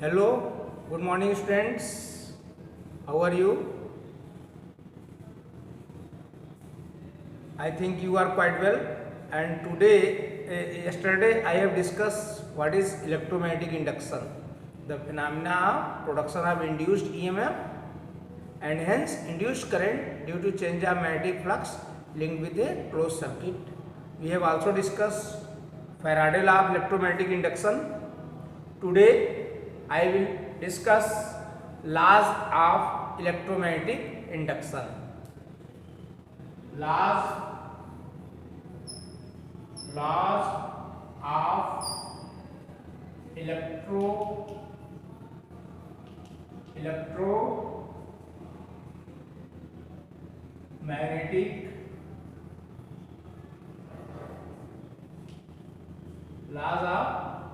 Hello, good morning students. How are you? I think you are quite well. And yesterday I have discussed what is electromagnetic induction, the phenomena of production of induced EMF and hence induced current due to change of magnetic flux linked with a closed circuit. We have also discussed Faraday law of electromagnetic induction. Today I will discuss laws of electromagnetic induction. Laws of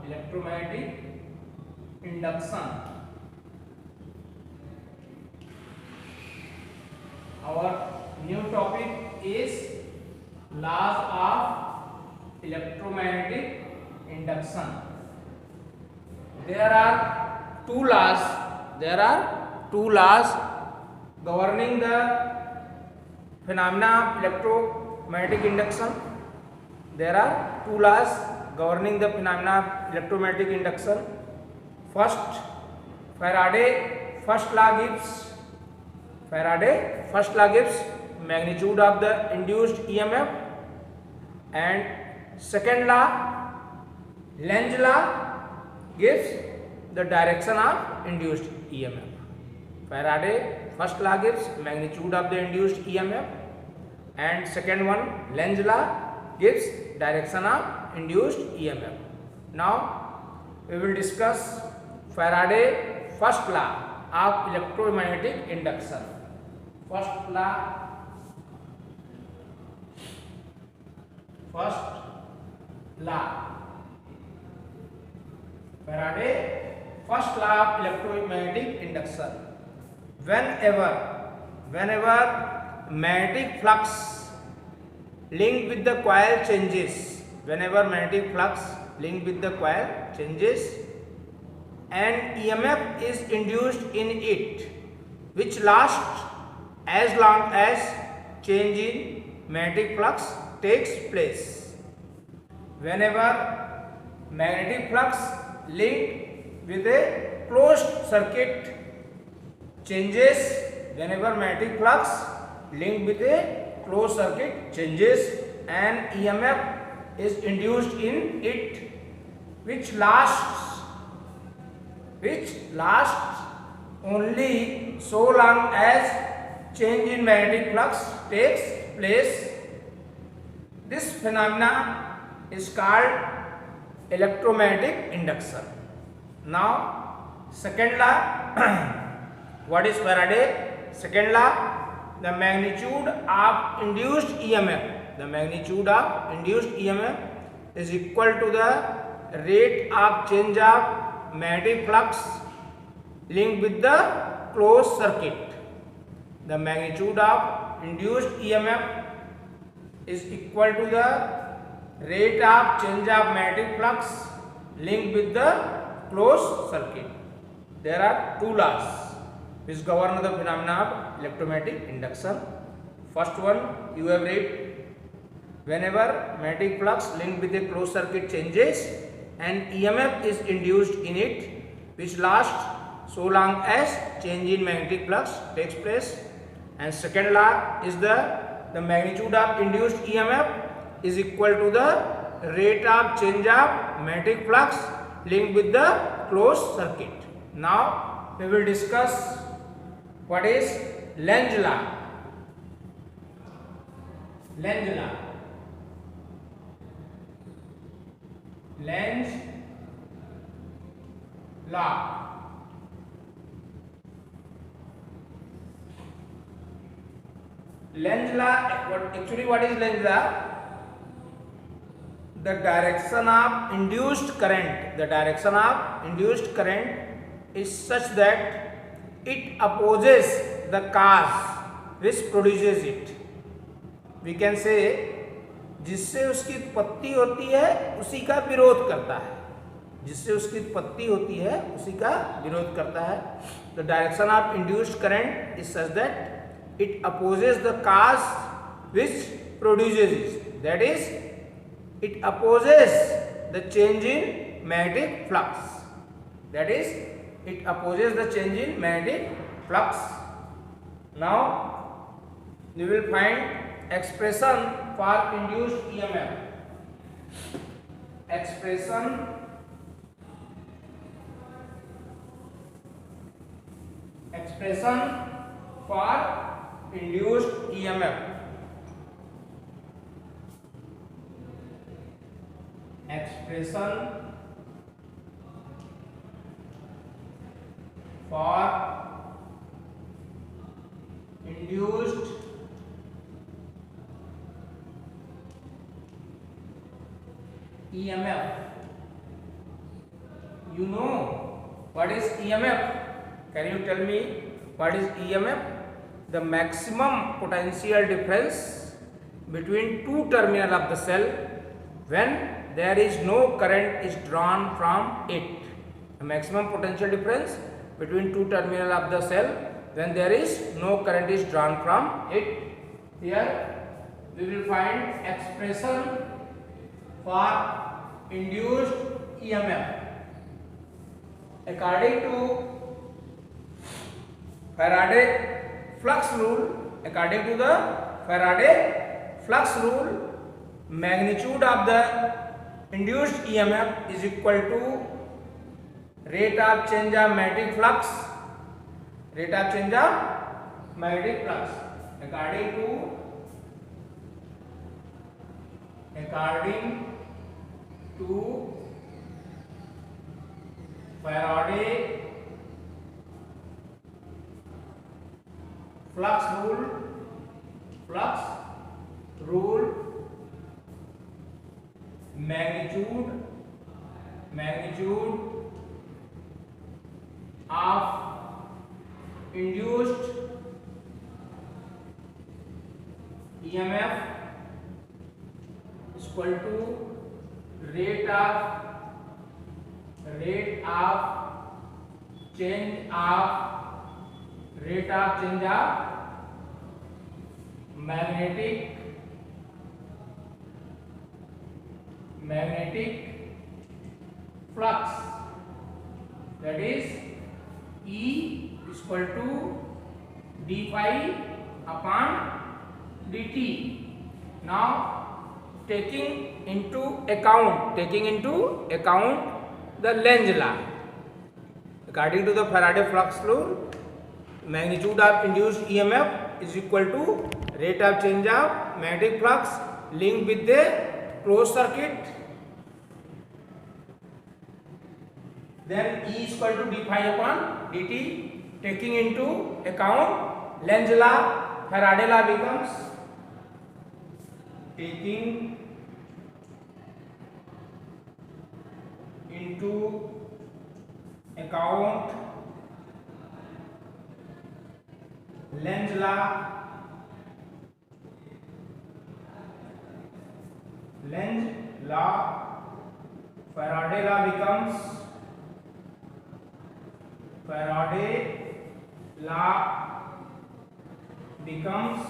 electromagnetic induction. Our new topic is laws of electromagnetic induction. There are two laws governing the phenomena of electromagnetic induction. There are two laws governing the phenomena of electromagnetic induction. First, Faraday first law gives magnitude of the induced EMF, and second law, Lenz law, gives the direction of induced EMF. Faraday first law gives magnitude of the induced EMF, and second one, Lenz law, gives direction of induced EMF. Now we will discuss Faraday first law of electromagnetic induction. First law Faraday first law of electromagnetic induction. Whenever magnetic flux linked with the coil changes, and EMF is induced in it, which lasts as long as change in magnetic flux takes place. Whenever magnetic flux linked with a closed circuit changes, and EMF is induced in it, which lasts only so long as change in magnetic flux takes place. This phenomena is called electromagnetic induction. Now, second law, what is Faraday? Second law, the magnitude of induced EMF is equal to the rate of change of magnetic flux linked with the closed circuit. The magnitude of induced EMF is equal to the rate of change of magnetic flux linked with the closed circuit. There are two laws which govern the phenomena of electromagnetic induction. First one you have read. Whenever magnetic flux linked with a closed circuit changes and EMF is induced in it, which lasts so long as change in magnetic flux takes place. And second law is the magnitude of induced EMF is equal to the rate of change of magnetic flux linked with the closed circuit. Now we will discuss what is Lenz law. Lenz law. Lenz law, what is Lenz law? The direction of induced current is such that it opposes the cause which produces it. We can say जिससे उसकी उत्पत्ति होती है उसी का विरोध करता है, जिससे उसकी उत्पत्ति होती है उसी का विरोध करता है। The direction of induced current is such that it opposes the cause which produces it, that is it opposes the change in magnetic flux, that is it opposes the change in magnetic flux. Now we will find expression for induced EMF. Expression for induced EMF. Expression for induced EMF. You know what is EMF? Can you tell me what is EMF? The maximum potential difference between two terminals of the cell when there is no current is drawn from it. The maximum potential difference between two terminals of the cell when there is no current is drawn from it. Here we will find expression for induced EMF. According to Faraday flux rule, according to the Faraday flux rule, magnitude of the induced EMF is equal to rate of change of magnetic flux, rate of change of magnetic flux. According to Faraday flux rule, magnitude of induced EMF is equal to rate of change of magnetic flux, that is E is equal to d phi upon dt. Now taking into account the Lenz law, according to the Faraday flux rule, magnitude of induced EMF is equal to rate of change of magnetic flux linked with the closed circuit. Then E is equal to d phi upon dt. Taking into account Lenz law, Faraday law becomes taking into account Lenz law, Faraday law becomes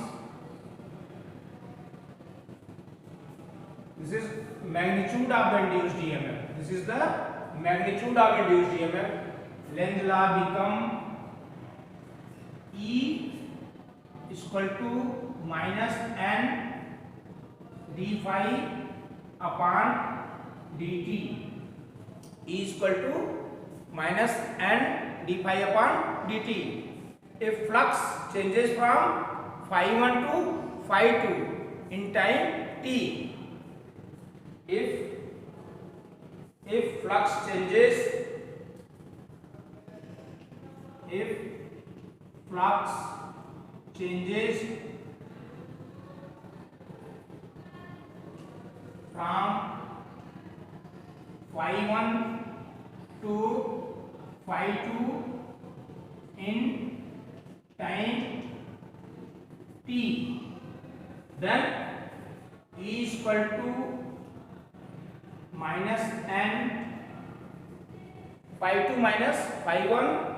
this is magnitude of the induced EMF. This is the magnitude of induced EMF. Lenz law become E is equal to minus n d phi upon dt. E is equal to minus n d phi upon dt. If flux changes from phi 1 to phi 2 in time t, if flux changes from phi 1 to phi 2 in time t, then E is equal to minus n phi 2 minus phi 1,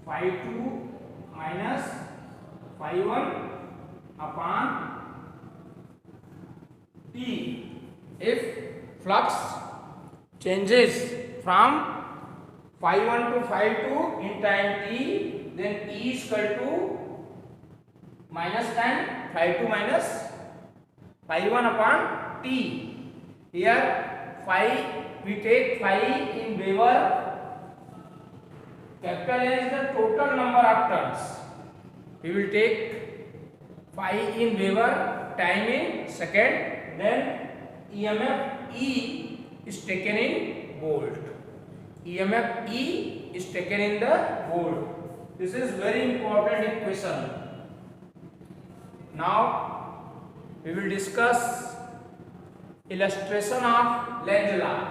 phi 2 minus phi 1 upon T. If flux changes from phi 1 to phi 2 in time t, then E is equal to minus tan phi 2 minus phi 1 upon t. Here phi, we take phi in Weber. Capital N is the total number of turns. We will take phi in Weber, time in second. Then EMF E is taken in volt. EMF E is taken in the volt. This is very important equation. Now we will discuss illustration of Lenz law.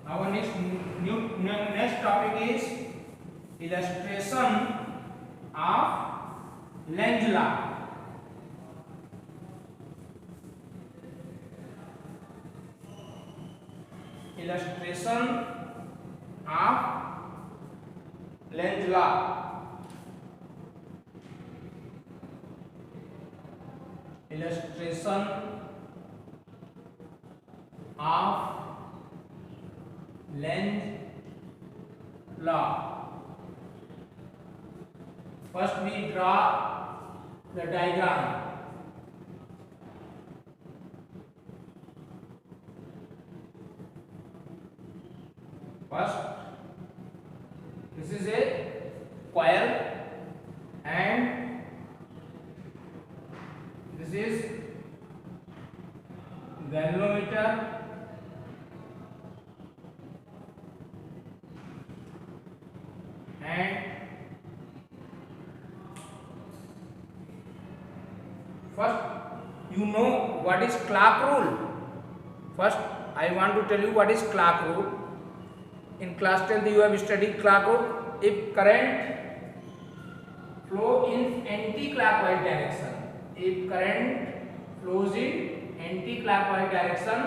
Our next topic is illustration of Lenz law. Illustration of Lenz law. Illustration of Lenz law. First we draw the diagram. First, this is a coil and this is galvanometer and first you know what is Clark rule. First I want to tell you what is Clark rule. In class 10th you have studied Clark rule. If current flow in anti-clockwise direction, if current flows in anti-clockwise direction,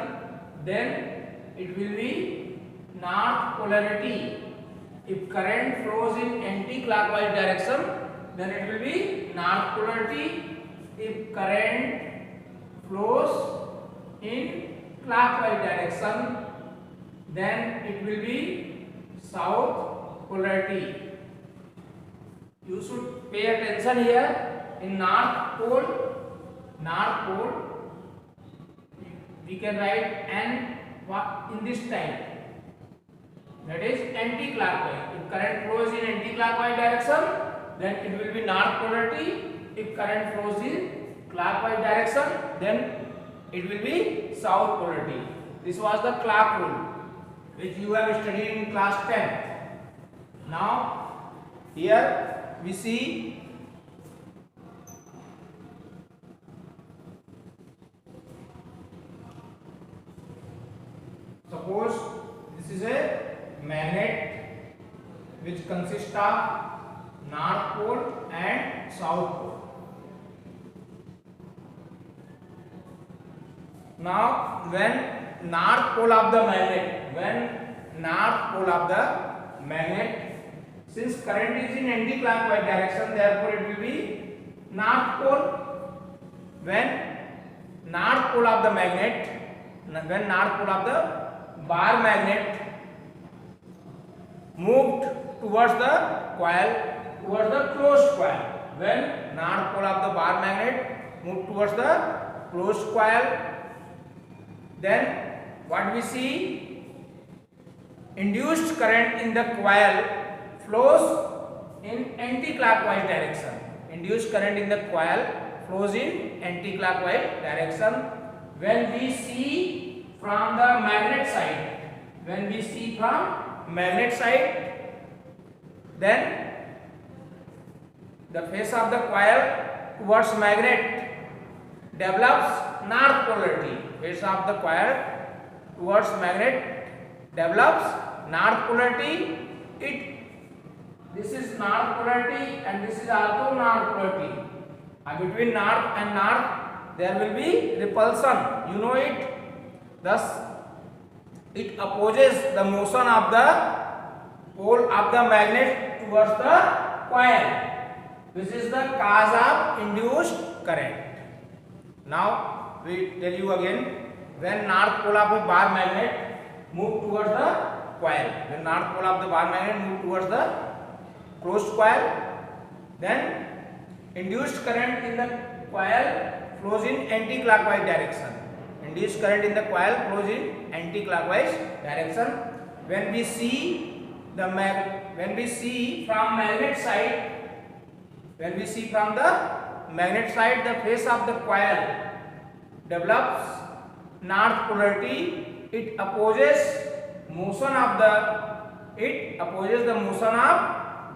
then it will be north polarity. If current flows in anti-clockwise direction, then it will be north polarity. If current flows in clockwise direction, then it will be south polarity. You should pay attention here. In north pole, we can write N in this type, that is anti-clockwise. If current flows in anti-clockwise direction, then it will be north polarity. If current flows in clockwise direction, then it will be south polarity. This was the Clark rule, which you have studied in class 10. Now here we see suppose this is a magnet which consists of north pole and south pole. Now when north pole of the magnet, since current is in anti-clockwise direction, therefore it will be north pole. When north pole of the bar magnet moved towards the closed coil, when north pole of the bar magnet moved towards the closed coil, then what we see? Induced current in the coil flows in anti-clockwise direction. Induced current in the coil flows in anti-clockwise direction. When we see from the magnet side, then the face of the coil towards magnet develops north polarity. Face of the coil towards magnet develops north polarity. This is north polarity and this is also north polarity. Between north and north there will be repulsion. You know it. Thus, it opposes the motion of the pole of the magnet towards the coil, which is the cause of induced current. Now, we tell you again, when north pole of a bar magnet move towards the coil, when north pole of the bar magnet move towards the closed coil, then induced current in the coil flows in anti-clockwise direction. Induced current in the coil flows in anti-clockwise direction. When we see from magnet side, the face of the coil develops north polarity. It opposes the motion of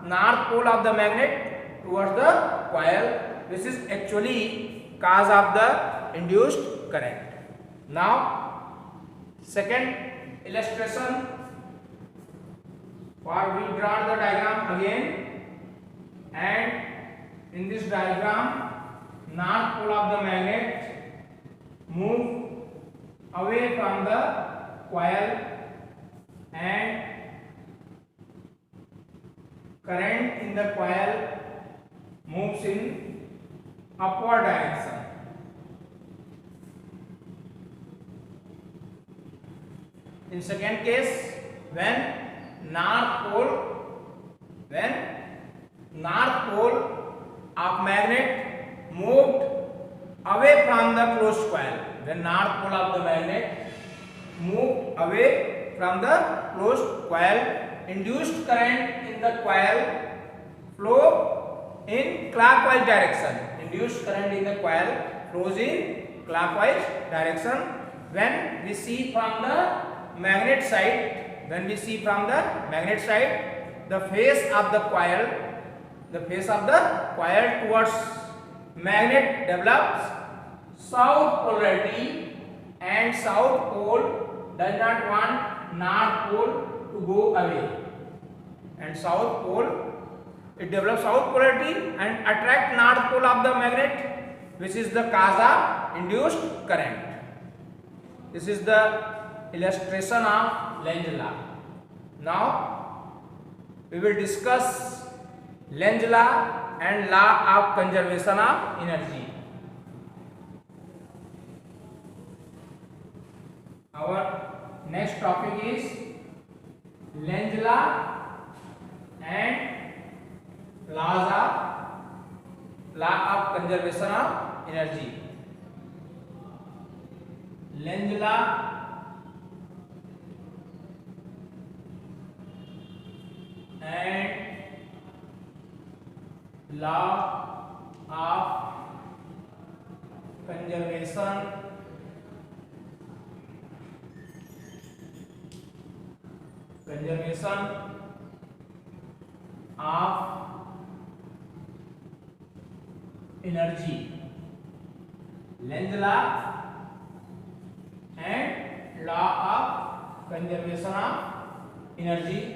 north pole of the magnet towards the coil, which is actually cause of the induced current. Now, second illustration, for we draw the diagram again, and in this diagram, north pole of the magnet move away from the coil, and current in the coil moves in upward direction. In second case, when north pole of magnet moved away from the closed coil, when north pole of the magnet moved away from the closed coil, induced current in the coil flow in clockwise direction. Induced current in the coil flows in clockwise direction. When we see from the magnet side, the face of the coil towards magnet develops south polarity, and south pole does not want north pole to go away, and south pole, it develops south polarity and attract north pole of the magnet, which is the cause of induced current. This is the illustration of Lenz law. Now, we will discuss Lenz law and law of conservation of energy. Our next topic is Lenz law and law of conservation of energy. Lenz law and law of conservation of energy. Lenz law and law of conservation of energy.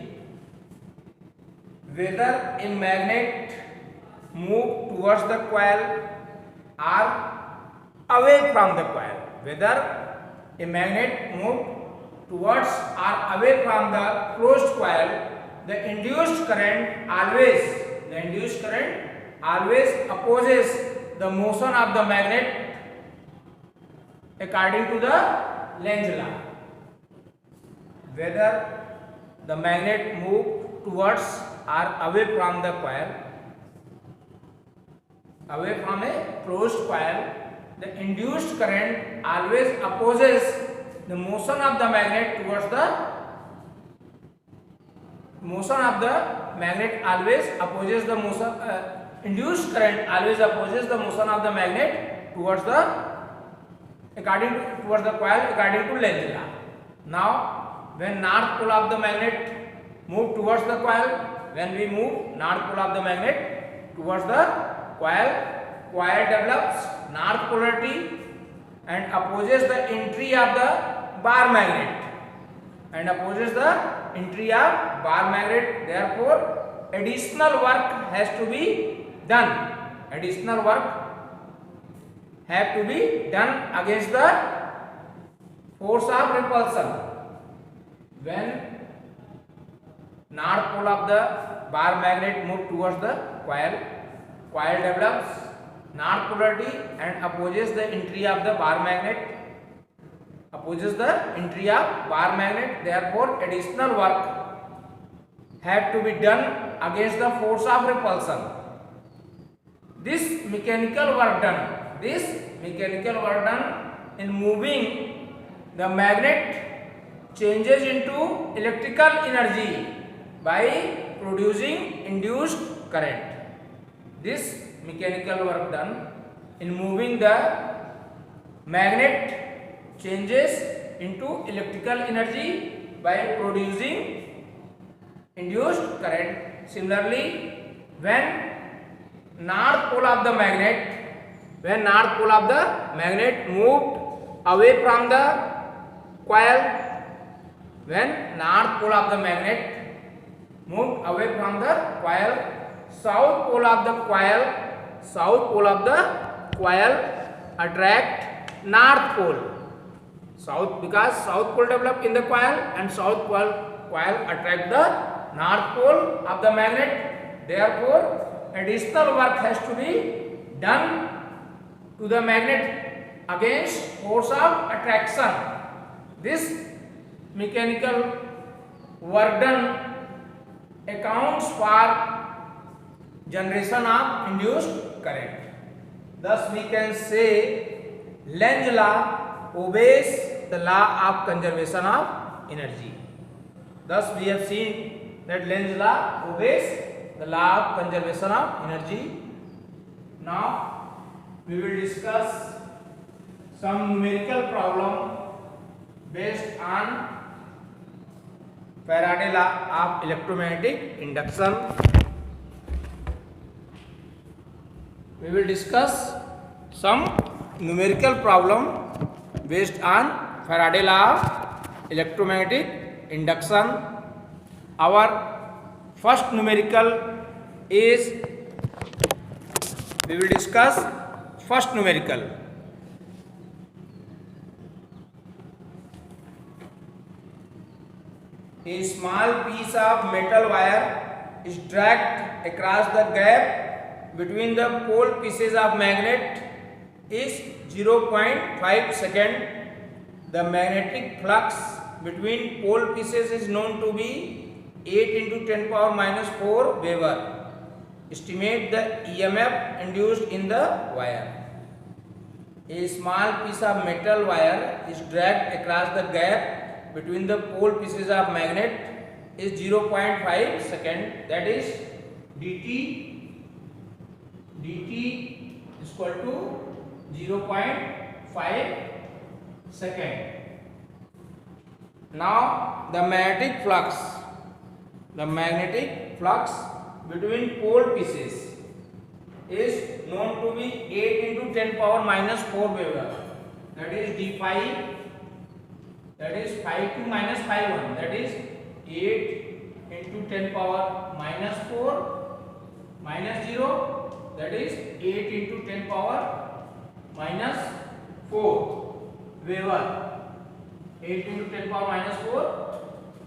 Whether a magnet move towards the coil or away from the coil, whether a magnet move towards or away from the closed coil, the induced current always opposes the motion of the magnet according to the Lenz law. Whether the magnet move towards or away from the coil, away from a closed coil, the induced current always opposes the motion of the magnet towards the induced current always opposes the motion of the magnet towards the coil according to Lenz law. Now, when north pole of the magnet move towards the coil, when we move north pole of the magnet towards the coil develops north polarity and opposes the entry of the bar magnet, Therefore, additional work has to be done. force of repulsion, when north pole of the bar magnet move towards the coil, coil develops north polarity and opposes the entry of the bar magnet, therefore additional work have to be done against the force of repulsion. This mechanical work done in moving the magnet changes into electrical energy by producing induced current. This mechanical work done in moving the magnet changes into electrical energy by producing induced current. Similarly, when north pole of the magnet moved away from the coil, south pole of the coil attract north pole. Because south pole develop in the coil and south coil attract the north pole of the magnet. Therefore, additional work has to be done to the magnet against force of attraction. This mechanical work done accounts for generation of induced current. Thus, we can say Lenz law obeys the law of conservation of energy. Thus, we have seen that Lenz law obeys the law of conservation of energy. Now, we will discuss some numerical problem based on Faraday law of electromagnetic induction. We will discuss some numerical problem based on Faraday law of electromagnetic induction. Our first numerical is, we will discuss first numerical. A small piece of metal wire is dragged across the gap between the pole pieces of magnet is 0.5 second. The magnetic flux between pole pieces is known to be 8 into 10 power minus 4 Weber. Estimate the EMF induced in the wire. A small piece of metal wire is dragged across the gap between the pole pieces of magnet is 0.5 second. That is dt is equal to 0.5 second. Now, the magnetic flux between pole pieces is known to be 8 into 10 power minus 4 Weber. That is d phi. That is phi 2 minus phi 1. That is 8 into 10 power minus 4 minus 0. That is 8 into 10 power minus 4 Weber. 8 into 10 power minus 4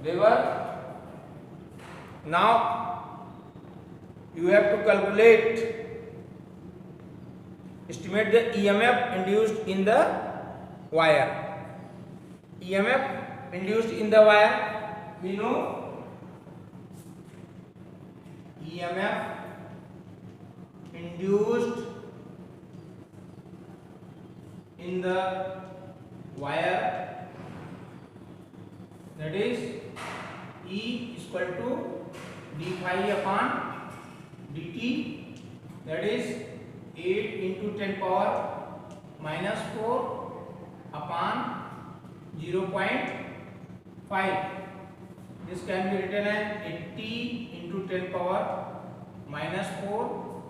Weber. Now, you have to estimate the EMF induced in the wire. EMF induced in the wire, we know EMF induced in the wire, that is E is equal to d phi upon dt, that is 8 into 10 power minus 4 upon 0.5. This can be written as 80 into 10 power minus 4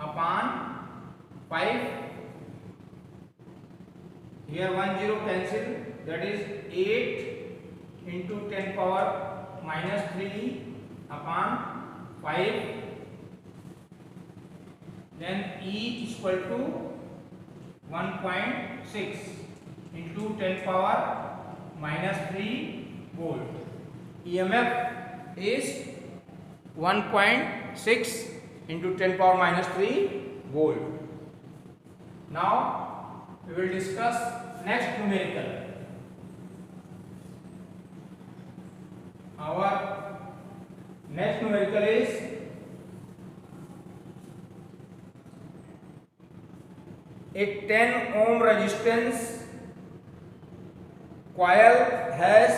upon 5. Here 1 0 cancel, that is 8 into 10 power minus 3 upon 5. Then E is equal to 1.6. into 10 power minus 3 volt. EMF is 1.6 into 10 power minus 3 volt. Now we will discuss next numerical. Our next numerical is a 10 ohm resistance coil has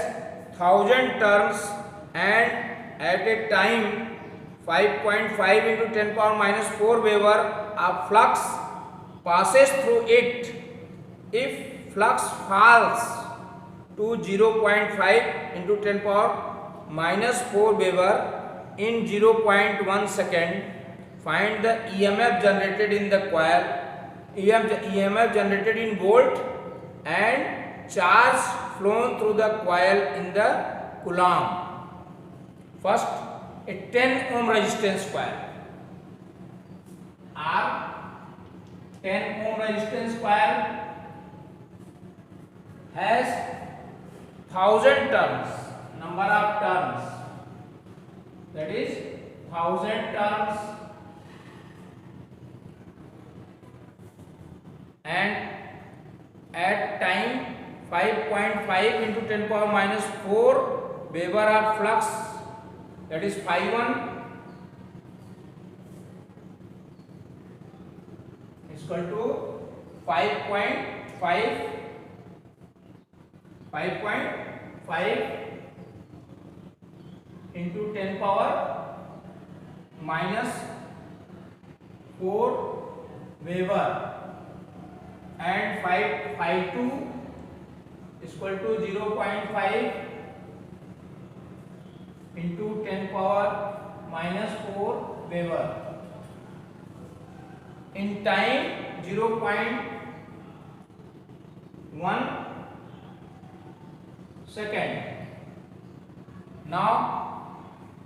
1000 turns and at a time 5.5 into 10 power minus 4 Weber of flux passes through it. If flux falls to 0.5 into 10 power minus 4 Weber in 0.1 second, find the EMF generated in the coil, EMF generated in volt and charge flown through the coil in the coulomb. First, a 10 ohm resistance coil. R 10 ohm resistance coil has 1000 turns, number of turns, that is 1000 turns, and at time 5.5 into 10 power minus 4 Weber of flux, that is phi1 is equal to 5.5 into 10 power minus 4 Weber, and phi2 is equal to 0.5 into 10 power minus 4 Weber. In time 0.1 second. Now,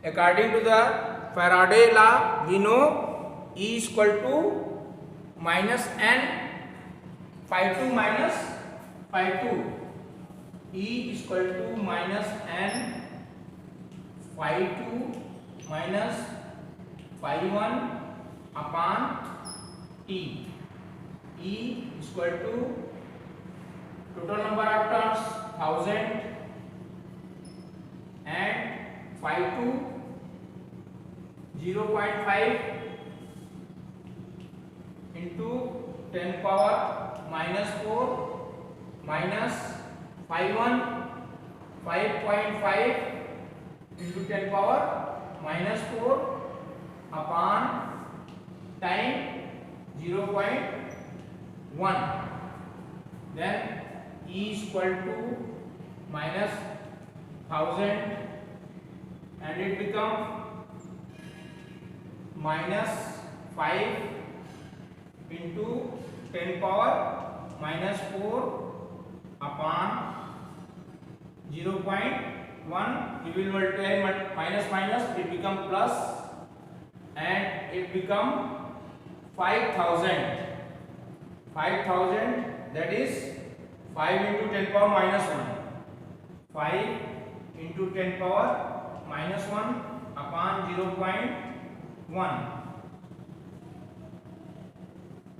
according to the Faraday law, we know E is equal to minus n phi2 minus phi2. E is equal to minus n phi2 minus phi1 upon T. E is equal to total number of turns 1000 and phi2 0.5 into 10 power minus 4 minus phi1 5.5 into 10 power minus 4 upon time 0.1. Then E is equal to minus 1000 and it becomes minus 5 into 10 power minus 4 upon 0.1. We will multiply minus minus, it become plus and it become 5000. 5000, that is 5 into 10 power minus 1. 5 into 10 power minus 1 upon 0.1.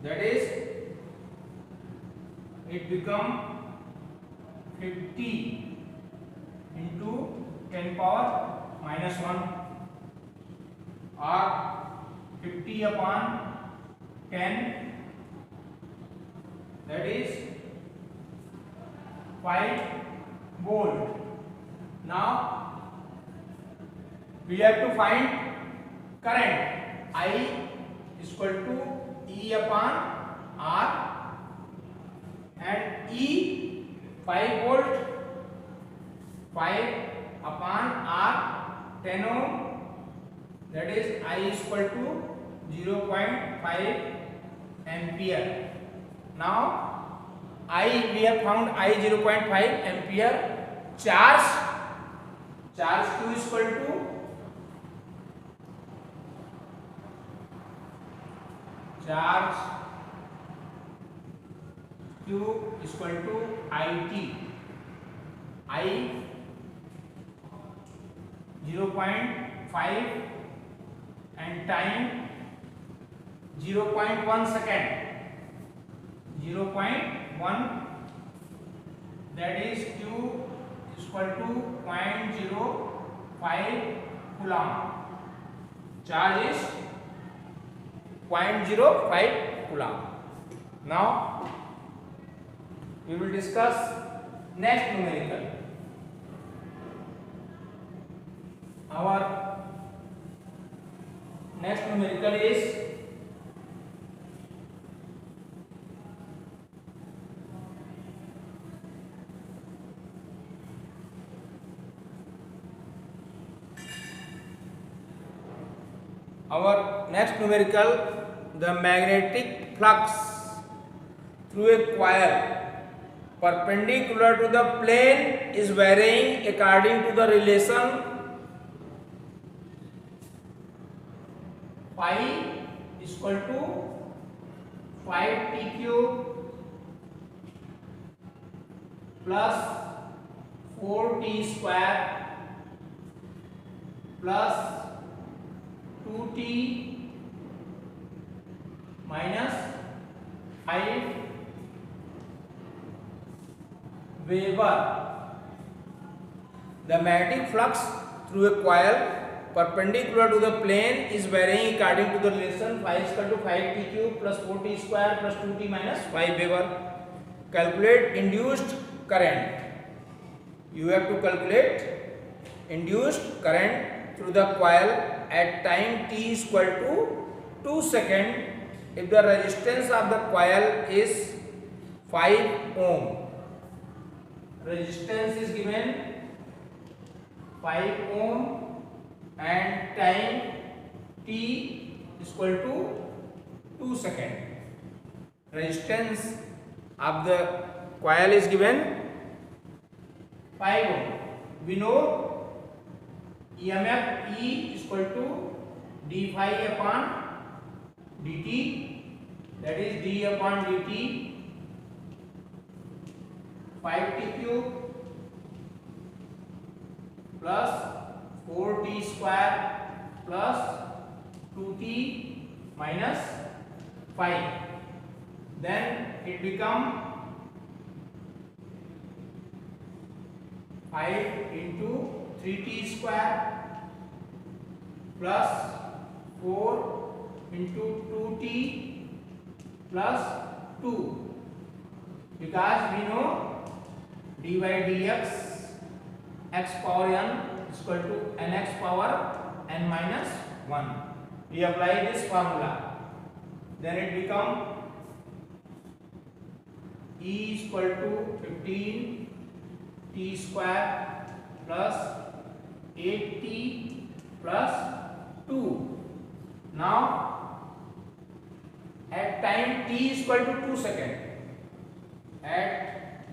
That is, it become 50 into 10 power minus 1 or 50 upon 10, that is 5 volt. Now we have to find current. I is equal to E upon R, and E 5 volt, 5 upon R 10 ohm, that is I is equal to 0.5 ampere. Now we have found I 0.5 ampere. Charge Q is equal to Q Q equal to IT. I 0.5 and time 0.1 second. 0.1, that is Q equal to 0.05 coulomb. Charge is 0.05 coulomb. Now we will discuss next numerical. Our next numerical is the magnetic flux through a coil perpendicular to the plane is varying according to the relation phi equal to 5t cube plus 4t square plus 2t minus 5 Weber. The magnetic flux through a coil perpendicular to the plane is varying according to the relation phi is equal to 5t cube plus 4t square plus 2t minus 5 Weber. Calculate induced current. You have to calculate induced current through the coil at time t is equal to 2 seconds if the resistance of the coil is 5 ohm. Resistance is given 5 ohm and time t is equal to 2 seconds. Resistance of the coil is given 5 ohm. We know EMF E is equal to d phi upon dt, that is d upon dt 5t cube plus 4t square plus 2t minus 5. Then it become 5 into 3t square plus 4 into 2t plus 2, because we know dy dx x power n is equal to nx power n minus 1. We apply this formula, then it become E is equal to 15t square plus 8t plus 2. Now at time t is equal to 2 seconds, at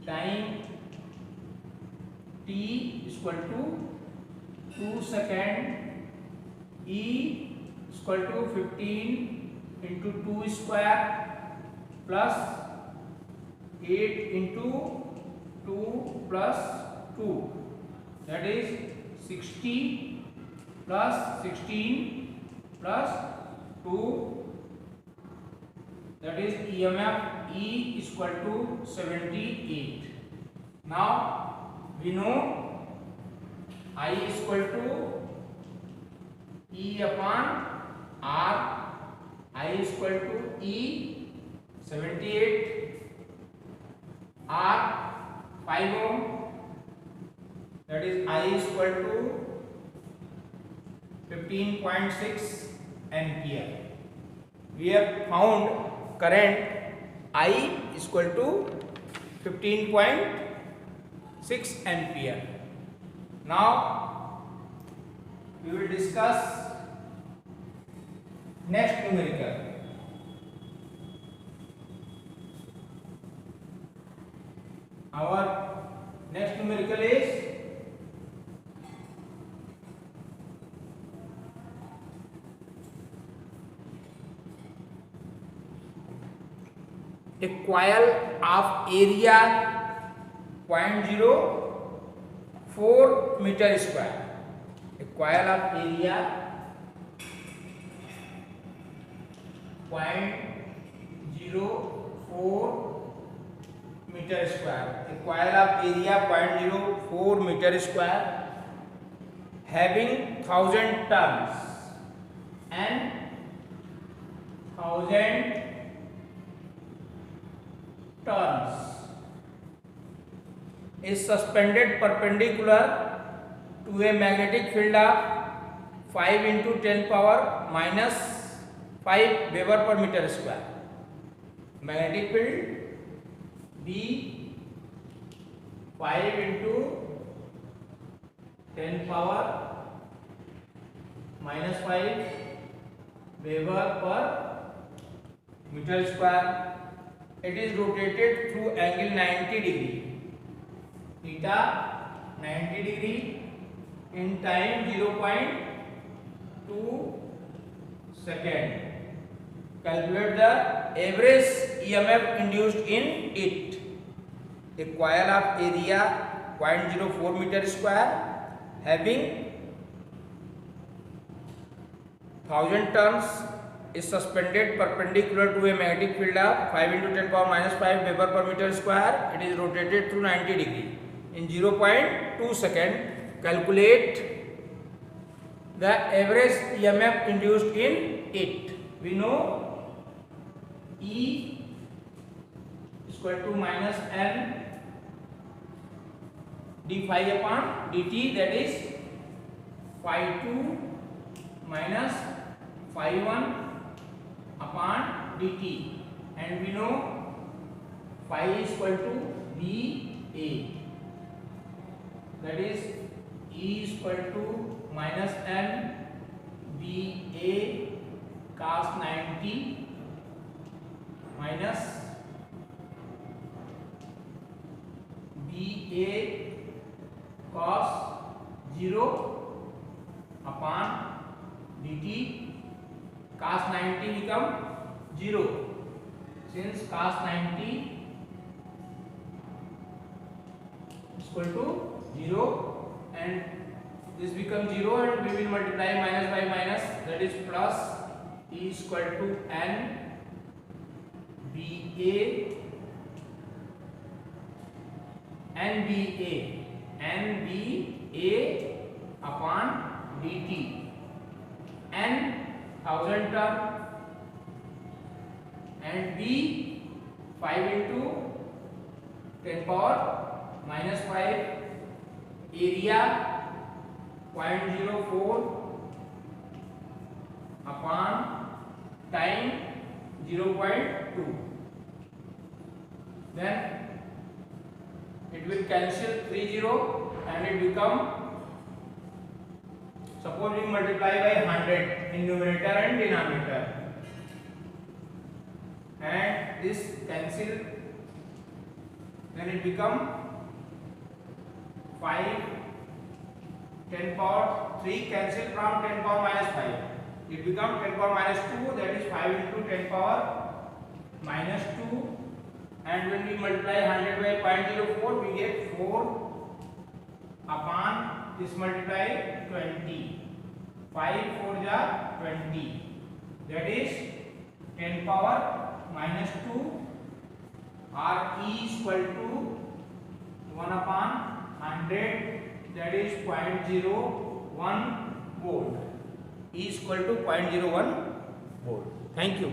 time t is equal to 2 seconds, E is equal to 15 into 2 square plus 8 into 2 plus 2, that is 60 plus 16 plus 2, that is EMF E is equal to 78. Now we know I is equal to E upon R. I is equal to E 78, R 5 ohm, that is I is equal to 15.6 ampere. We have found current I is equal to 15.6 ampere. Now we will discuss next numerical. Our next numerical is a coil of area 0.04 meter square. A coil of area 0.04 meter square. A coil of area 0.04 meter square having 1000 turns and 1000 turns is suspended perpendicular to a magnetic field of 5 into 10 power minus 5 Weber per meter square. Magnetic field B 5 into 10 power minus 5 Weber per meter square. It is rotated through angle 90 degree. Theta 90 degree in time 0.2 second. Calculate the average EMF induced in it. A coil of area 0.04 meter square having 1000 turns is suspended perpendicular to a magnetic field of 5 into 10 power minus 5 Weber per meter square. It is rotated through 90 degree in 0.2 second. Calculate the average EMF induced in it. We know E is equal to minus N d phi upon dt, that is phi 2 minus phi 1 upon dt, and we know phi is equal to VA, that is E is equal to minus N VA cos 90 minus VA cos 0 upon dt. Cos 90 become 0 since cos 90 is equal to 0, and this becomes 0 and we will multiply minus by minus, that is plus E is equal to N VA NVA upon dt, N 1000 turn and B 5 into 10 power minus 5 area 0.04 upon time 0.2. Then it will cancel 30 and it become, suppose we multiply by 100 in numerator and denominator, and this cancel, then it become 5 10 power 3 cancel from 10 power minus 5, it become 10 power minus 2, that is 5 into 10 power minus 2, and when we multiply 100 by 0.04 we get 4 upon this multiply 20, 5 4 ja 20, that is 10 power minus 2, or E is equal to 1 upon 100, that is 0.01 volt. E is equal to 0.01 volt. Thank you.